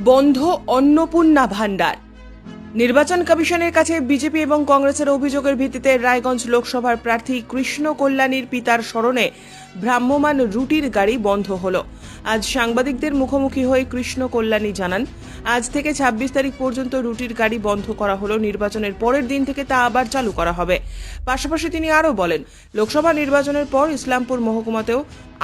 বন্ধ অন্নপূর্ণা ভান্ডার। নির্বাচন কমিশনের কাছে বিজেপি এবং কংগ্রেসের অভিযোগের ভিত্তিতে রায়গঞ্জ লোকসভার প্রার্থী কৃষ্ণ কল্যাণীর পিতার স্মরণে ভ্রাম্যমাণ রুটির গাড়ি বন্ধ হলো। আজ সাংবাদিকদের মুখোমুখি হয়ে কৃষ্ণ কল্যাণী জানান, আজ থেকে ২৬ তারিখ পর্যন্ত রুটির গাড়ি বন্ধ করা হলো। নির্বাচনের পরের দিন থেকে তা আবার চালু করা হবে। পাশাপাশি তিনি আরও বলেন, লোকসভা নির্বাচনের পর ইসলামপুর মহকুমাতেও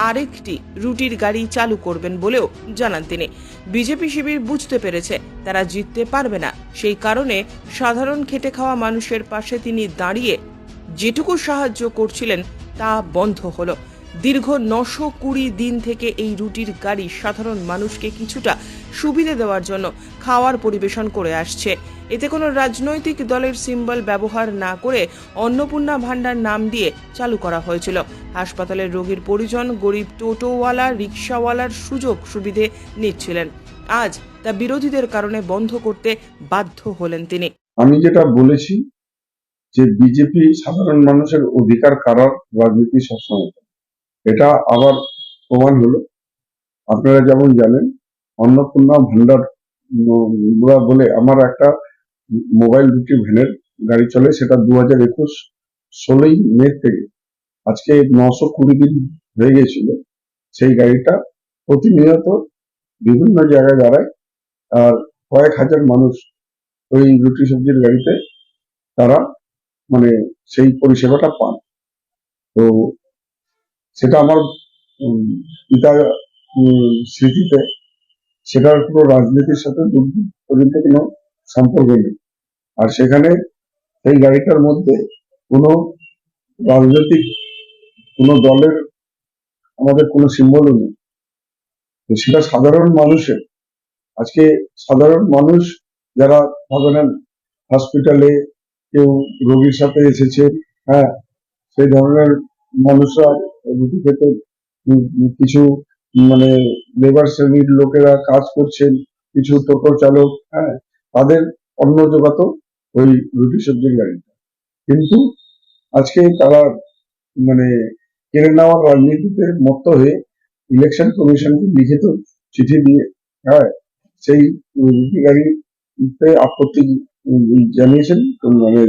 আরেকটি রুটির গাড়ি চালু করবেন বলেও জানান তিনি। বিজেপি শিবির বুঝতে পেরেছে তারা জিততে পারবে না, সেই কারণে সাধারণ খেটে খাওয়া মানুষের পাশে তিনি দাঁড়িয়ে যেটুকু সাহায্য করছিলেন তা বন্ধ হলো। দীর্ঘ ৯২০ দিন থেকে এই রুটির গাড়ি সাধারণ মানুষকে কিছুটা সুবিধা দেওয়ার জন্য খাওয়ার পরিবেশন করে আসছে। এতে কোনো রাজনৈতিক দলের সিম্বল ব্যবহার না করে অন্নপূর্ণা ভান্ডার নাম দিয়ে চালু করা হয়েছিল। হাসপাতালের রোগীর পরিজন, গরিব টোটোওয়ালা, রিকশাওয়ালার সুযোগ সুবিধে নিচ্ছিলেন। আজ তা বিরোধীদের কারণে বন্ধ করতে বাধ্য হলেন তিনি। আমি যেটা বলেছি যে বিজেপি সাধারণ মানুষের অধিকার কারার রাজনীতি সবসময়, এটা আবার প্রমাণ হলো। আপনারা যেমন জানেন, অন্নপূর্ণা ভান্ডার বলে আমার একটা মোবাইল রুটি ভ্যানের গাড়ি চলে, সেটা 2021 16ই মে থেকে আজকে 920 দিন হয়ে গেছিল। সেই গাড়িটা প্রতিনিয়ত বিভিন্ন জায়গায় দাঁড়ায়, আর কয়েক হাজার মানুষ ওই রুটি সবজির গাড়িতে তারা মানে সেই পরিষেবাটা পান। তো সেটা আমার পিতার স্মৃতিতে, সেটার পুরো রাজনীতির সাথে পর্যন্ত কোনো সম্পর্ক নেই। আর সেখানে সেই গাড়িটার মধ্যে কোনো রাজনৈতিক কোনো দলের আমাদের কোনো সিম্বলও নেই। তো সেটা সাধারণ মানুষের, আজকে সাধারণ মানুষ যারা ভাবেন হসপিটালে কেউ রোগীর সাথে এসেছে, হ্যাঁ, সেই ধরনের মানুষরা রুটি খেতে কিছু মানে লেবার শ্রেণীর লোকেরা কাজ করছেন, কিছু টোটো চালক, হ্যাঁ, তাদের অন্ন জোগাতো ওই রুটি সবজির গাড়িটা। কিন্তু আজকে তারা মানে কেড়ে নেওয়ার রাজনীতিতে মত্ত হয়ে ইলেকশন কমিশনকে লিখিত চিঠি দিয়ে, হ্যাঁ, সেই রুটি গাড়িতে আপত্তি জানিয়েছেন মানে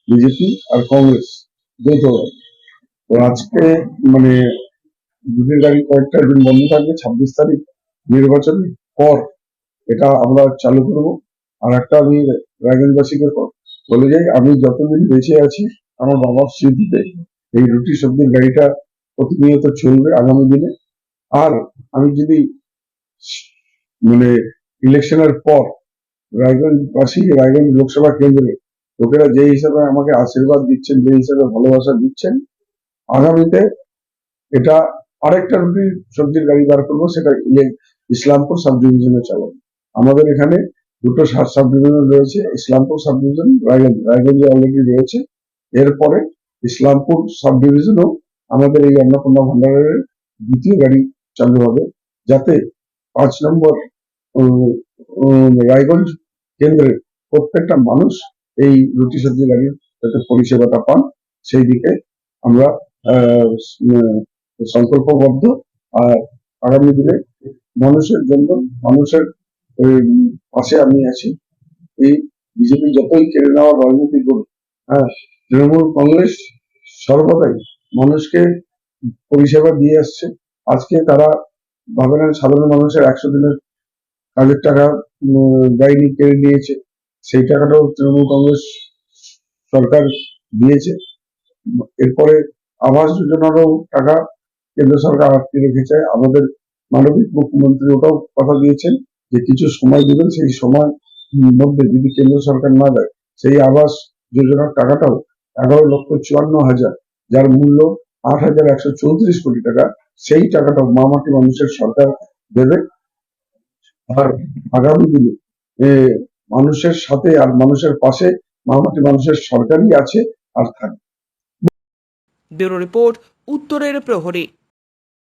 বিজেপি আর কংগ্রেস যৌথভাবে। তো আজকে মানে রুটির গাড়ি কয়েকটা দিন বন্ধ থাকবে। 26 তারিখ নির্বাচনের পর এটা আমরা চালু করব। আর একটা আমি রায়গঞ্জবাসীকে বলে যাই, আমি যতদিন বেঁচে আছি আমার বাবার স্মৃতিতে এই রুটি সবজির গাড়িটা প্রতিনিয়ত চলবে আগামী দিনে। আর আমি যদি মানে ইলেকশনের পর রায়গঞ্জবাসী, রায়গঞ্জ লোকসভা কেন্দ্রে লোকেরা যে হিসাবে আমাকে আশীর্বাদ দিচ্ছেন, যে হিসাবে ভালোবাসা দিচ্ছেন, আগামীতে এটা আরেকটা রুটি সবজির গাড়ি বার করবো, সেটা ইসলামপুর সাব ডিভিশনে চালাবো। আমাদের এখানে দুটো সাব ডিভিশন রয়েছে, ইসলামপুর সাব ডিভিশন, রায়গঞ্জে অলরেডি রয়েছে। এরপরে ইসলামপুর সাব ডিভিশনও আমাদের এই অন্নপূর্ণা ভান্ডারের দ্বিতীয় গাড়ি চালু হবে, যাতে 5 নম্বর রায়গঞ্জ কেন্দ্রের প্রত্যেকটা মানুষ এই রুটি সবজি গাড়ির যাতে পরিষেবাটা পান, সেই দিকে আমরা সংকল্পবদ্ধ। আর আগামী দিনে মানুষের জন্য, মানুষের পাশে আমি আছি। এই বিজেপি যতই কেড়ে নেওয়ার রাজনীতি করুক, হ্যাঁ, তৃণমূল কংগ্রেস সর্বদাই মানুষকে পরিষেবা দিয়ে আসছে। আজকে তারা ভাবেন সাধারণ মানুষের 100 দিনের কাজের টাকা দেয়নি, কেড়ে নিয়েছে। সেই টাকাটাও তৃণমূল কংগ্রেস সরকার দিয়েছে। এরপরে আবাস যোজনারও টাকা কেন্দ্র সরকার আটকে রেখেছে। আমাদের মাননীয় মুখ্যমন্ত্রী ওটাও কথা দিয়েছেন যে কিছু সময় দিবেন, সেই সময় মধ্যে যদি কেন্দ্র সরকার না দেয়, সেই আবাস যোজনার টাকাটাও 11,54,000, যার মূল্য 8,134 কোটি টাকা, সেই টাকাটাও মামাটি মানুষের সরকার দেবে। আর আগামী দিনে মানুষের সাথে আর মানুষের পাশে মামাটি মানুষের সরকারই আছে আর থাকবে। ব্যুরো রিপোর্ট, উত্তরের প্রহরী।